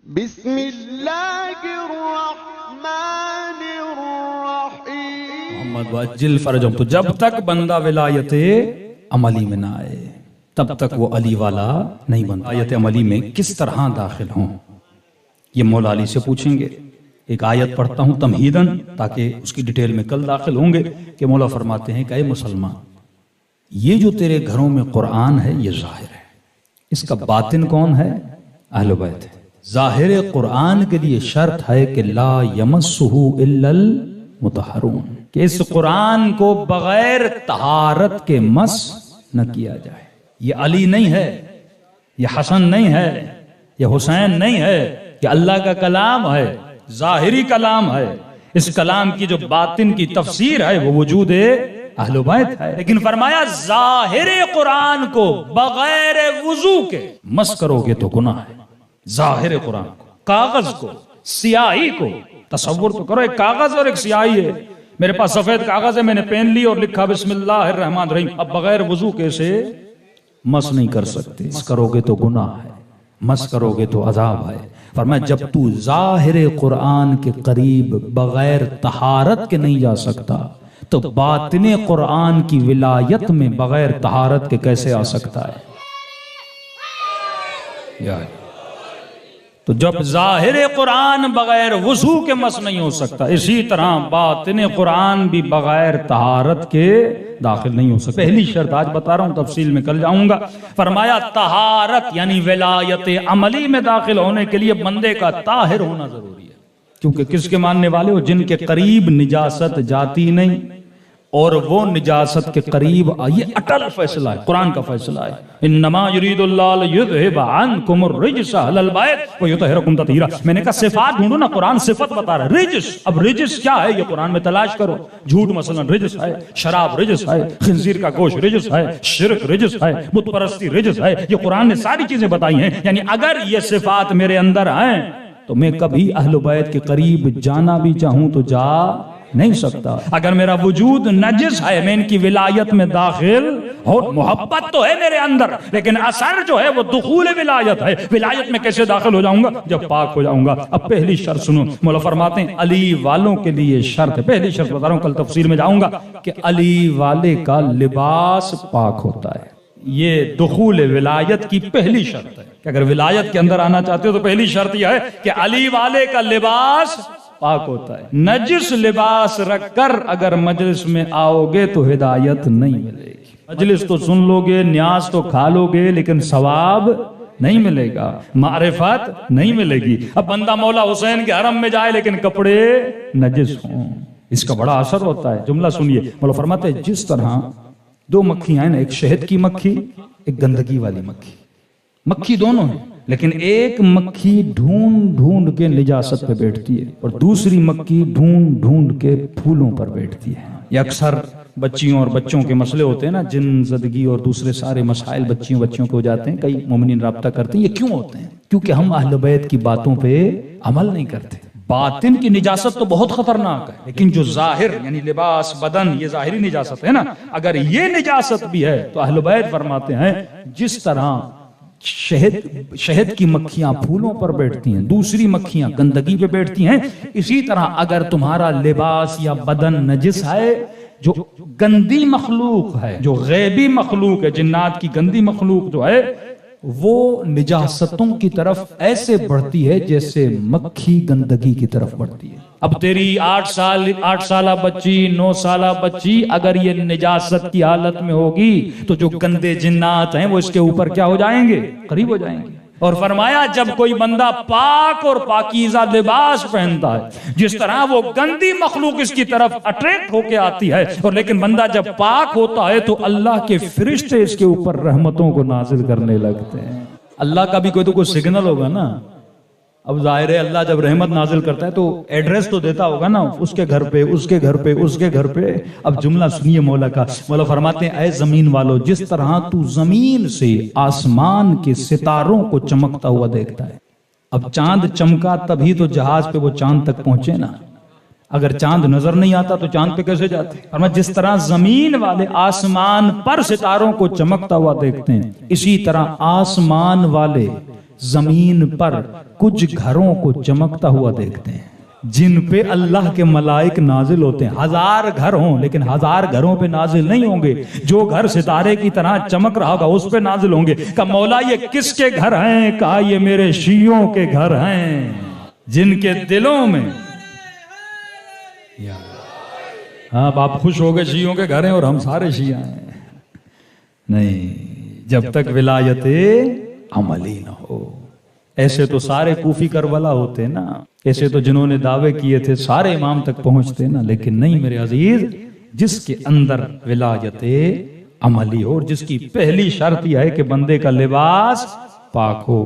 बिस्मिल्लाहिर्रहमानिर्रहीम। मोहम्मद वज्जिल फरजम। तो जब तक बंदा विलायत अमली में ना आए तब तक वो अली वाला नहीं बनता। आयत अमली में किस तरह दाखिल हों ये मौला अली से पूछेंगे। एक आयत पढ़ता हूं तमहीदन ताकि उसकी डिटेल में कल दाखिल होंगे कि मौला फरमाते हैं कि ऐ मुसलमान, ये जो तेरे घरों में कुरान है ये जाहिर है, इसका बातिन कौन है? अहले बैत है। जाहिर कुरान के लिए शर्त है कि ला यमस्सुहु इल्लल मुतहरून, कि इस कुरान को बगैर तहारत के मस न किया जाए। ये अली नहीं है, ये हसन नहीं है, ये हुसैन नहीं है, ये अल्लाह का कलाम है, जाहिरी कलाम है। इस कलाम की जो बातिन की तफसीर है वो वजूद अहले बैत है। लेकिन फरमाया जाहिर कुरान को बगैर वुजू के मस करोगे तो गुनाह है। जाहिर कुरान को, कागज को, स्याही को, तसव्वुर तो करो एक कागज और एक स्याही है। मेरे पास सफेद कागज है, मैंने पेन ली और लिखा बिस्मिल्लाहिर्रहमानिर्रहीम। अब बगैर वुजू के से मस नहीं कर सकते। मस करोगे तो गुनाह है, मस करोगे तो अजाब है। फरमाया जब तू जाहिर कुरान के करीब बगैर तहारत के नहीं जा सकता तो बातिने कुरान की विलायत में बगैर तहारत के कैसे आ सकता है? तो जब जाहिर कुरान बगैर वुजू के मस नहीं हो सकता, इसी तरह बातिने कुरान भी बगैर तहारत के दाखिल नहीं हो सकता। पहली शर्त आज बता रहा हूं, तफसील में कल जाऊंगा। फरमाया तहारत यानी विलायत अमली में दाखिल होने के लिए बंदे का ताहिर होना जरूरी है। क्योंकि किसके मानने वाले हो? जिनके करीब निजासत जाती नहीं और वो निजासत के करीब। ये अटल फैसला है, कुरान का फैसला है। इन्नमा युरीदुल्लाहु लियुज़हिबा अन्कुम अर्रिज्स अहलल बैत व युतहिरकुम तत्हीरा। मैंने कहा सिफात ढूंढो ना, कुरान सिफत बता रहा है रिज्स। अब रिज्स क्या है ये कुरान में तलाश करो। झूठ मसलन रिज्स है, शराब रिज्स है, खिंजीर का गोश्त रिज्स है, शिरक रिज्स है, बुत परस्ती रिज्स है। ये कुरान ने सारी चीजें बताई हैं। यानी अगर ये सिफात मेरे अंदर हैं तो मैं कभी अहले बैत के करीब जाना भी चाहूं तो जा नहीं सकता। अगर मेरा वजूद नजिस है, मैं इनकी विलायत में दाखिल हो, मोहब्बत तो है मेरे अंदर लेकिन असर जो है वो दुखूल विलायत है। विलायत में कैसे दाखिल हो जाऊंगा? जब पाक हो जाऊंगा। अब पहली शर्त सुनो, मौला फरमाते हैं अली वालों के लिए शर्त है। पहली शर्त बता रहा हूं, कल तफसील में जाऊंगा कि अली वाले का लिबास पाक होता है। ये दुखूल विलायत की पहली शर्त है कि अगर विलायत के अंदर आना चाहते हो तो पहली शर्त यह है कि अली वाले का लिबास पाक होता है। नजिस लिबास रखकर अगर मजलिस में आओगे तो हिदायत नहीं मिलेगी। मजलिस तो सुन लोगे, न्याज तो खा लोगे, लेकिन सवाब नहीं मिलेगा, मारिफत नहीं मिलेगी। अब बंदा मौला हुसैन के हरम में जाए लेकिन कपड़े नजिस हों, इसका बड़ा असर होता है। जुमला सुनिए, मौला फरमाते हैं जिस तरह दो मक्खियां हैं ना, एक शहद की मक्खी, एक गंदगी वाली मक्खी। मक्खी दोनों है लेकिन एक मक्खी ढूंढ ढूंढ के निजासत पे बैठती है और दूसरी मक्खी ढूंढ ढूंढ के फूलों पर बैठती है। ये अक्सर बच्चियों और बच्चों के मसले होते हैं ना, जिन ज़दगी और दूसरे सारे मसाइल बच्चियों के हो जाते हैं। कई मोमिनीन राब्ता करते हैं। ये क्यों होते हैं? क्योंकि हम अहले बैत की बातों पे अमल नहीं करते। बातिन की निजासत तो बहुत खतरनाक है, लेकिन जो जाहिर यानी लिबास बदन, ये जाहिरी निजासत है ना, अगर ये निजासत भी है तो अहले बैत फरमाते हैं जिस तरह शहद की मक्खियां फूलों पर बैठती हैं, दूसरी मक्खियां गंदगी पे बैठती हैं, इसी तरह अगर तुम्हारा लिबास या बदन नजिस है, जो गंदी मखलूक है, जो गैबी मखलूक है, जिन्नात की गंदी मखलूक जो है, वो निजासतों की तरफ ऐसे बढ़ती है जैसे मक्खी गंदगी की तरफ बढ़ती है। अब तेरी 8 साल बच्ची, 9 साल बच्ची अगर ये निजासत की हालत में होगी तो जो गंदे जिन्नात हैं वो इसके ऊपर क्या हो जाएंगे? करीब हो जाएंगे। और फरमाया जब कोई बंदा पाक और पाकीज़ा लिबास पहनता है, जिस तरह वो गंदी मखलूक इसकी तरफ अट्रैक्ट होके आती है, और लेकिन बंदा जब पाक होता है तो अल्लाह के फरिश्ते इसके ऊपर रहमतों को नाजिल करने लगते हैं। अल्लाह का भी कोई तो कोई सिग्नल होगा ना। अब जाहिर है अल्लाह जब रहमत नाजिल करता है तो एड्रेस तो देता होगा ना, उसके घर पे, उसके घर पे, उसके घर पे। अब जुमला सुनिए मौला का। मौला फरमाते हैं ऐ जमीन वालों, जिस तरह तू जमीन से आसमान के सितारों को चमकता हुआ देखता है। अब चांद चमका तभी तो जहाज पे वो चांद तक पहुंचे ना, अगर चांद नजर नहीं आता तो चांद पे कैसे जाते? फरमाया जिस तरह जमीन वाले आसमान पर सितारों को चमकता हुआ देखते हैं, इसी तरह आसमान वाले जमीन पर कुछ घरों को चमकता हुआ देखते हैं जिन पे अल्लाह के मलाइक नाजिल होते हैं। 1000 घर हों लेकिन 1000 घरों पे नाजिल नहीं होंगे। जो घर सितारे की तरह चमक रहा होगा उस पे नाजिल होंगे। कहा मौला ये किसके घर हैं? कहा ये मेरे शियों के घर हैं जिनके दिलों में। हाँ आप खुश हो गए शियों के घर हैं और हम सारे शिया हैं। नहीं, जब तक विलायते अमली ना हो। ऐसे तो सारे कूफी करबला होते ना, ऐसे तो जिन्होंने दावे किए थे सारे इमाम तक पहुंचते ना। लेकिन नहीं मेरे अजीज, जिसके अंदर विलायते अमली हो और जिसकी पहली शर्त यह है कि बंदे का लिबास पाक हो।